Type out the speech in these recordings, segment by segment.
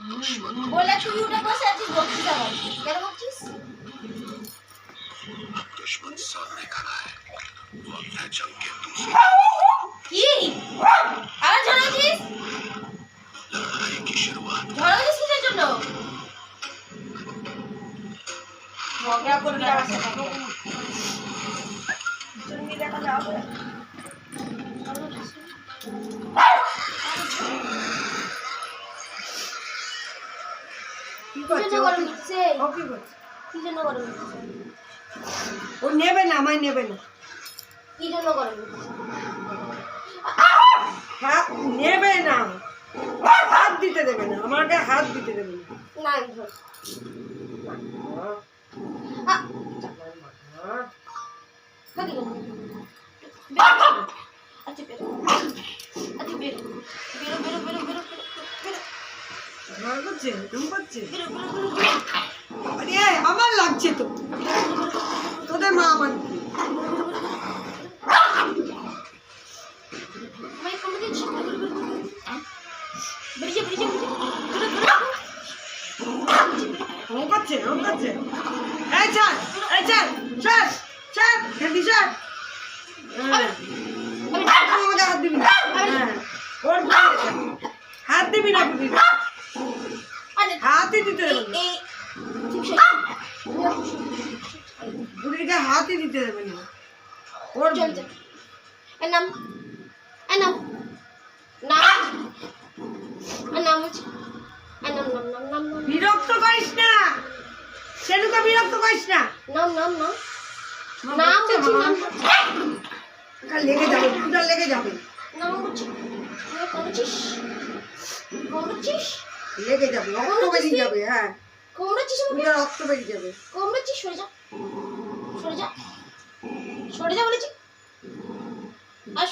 बोला तू उठे बस आजीज बकचीस আমার কেন বকছিস दुश्मन सामने खड़ा है वक्त है जंग के दूसरे কি আবার ঝড়াছিস लड़ाई की शुरुआत ঝড়াছিস কিসের জন্য ঝগড়া করবি আমার সাথে তুমি দেখা যাবে কি করছে ও কি করছে কি জন্য গরম হচ্ছে ও নেবে না আমায় নেবে না কি জন্য গরম হচ্ছে হাত নেবে না হাত দিতে দেবে না আমাকে হাত দিতে দেবে না না ধর কাকি আচ্ছা বেরো আচ্ছা বেরো বেরো বেরো বেরো বেরো আমার করছে তুমি করছে বেরো বেরো আরে আমার লাগছে তো তোদের মা আমার ভাই কম দিচ্ছি বেরিয়ে বেরিয়ে ও করছে এই চল চল খেলি চল আমাকে হাত দিবি না ওর হাত দিবি না হাতই দিতে দেবে না বুড়িকে হাতই দিতে দেবে না ওর চল চল নাম নাম বিরক্ত করিস না সেনুকে বিরক্ত করিস না লেগে যাবে পুজো লেগে যাবে লেগে যাবে রক্ত বেরিয়ে যাবে হ্যাঁ পুজো রক্ত বেরিয়ে যাবে সরে যা বলেছি আর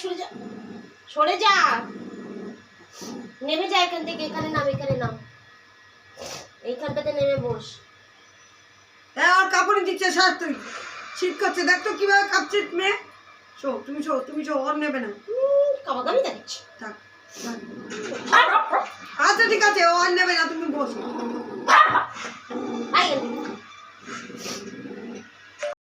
সরে যা নেমে যা এখান থেকে এখানে নাম এইখানটাতে নেমে বস হ্যাঁ আর কাপড় দিচ্ছে সার তুই শীত করছে দেখ তো কিভাবে কাঁপছিস মেয়ে তুমি শো ওর নেবে না কামাকামি দেখাচ্ছি থাক আচ্ছা ঠিক আছে ও আর নেবে না তুমি বসো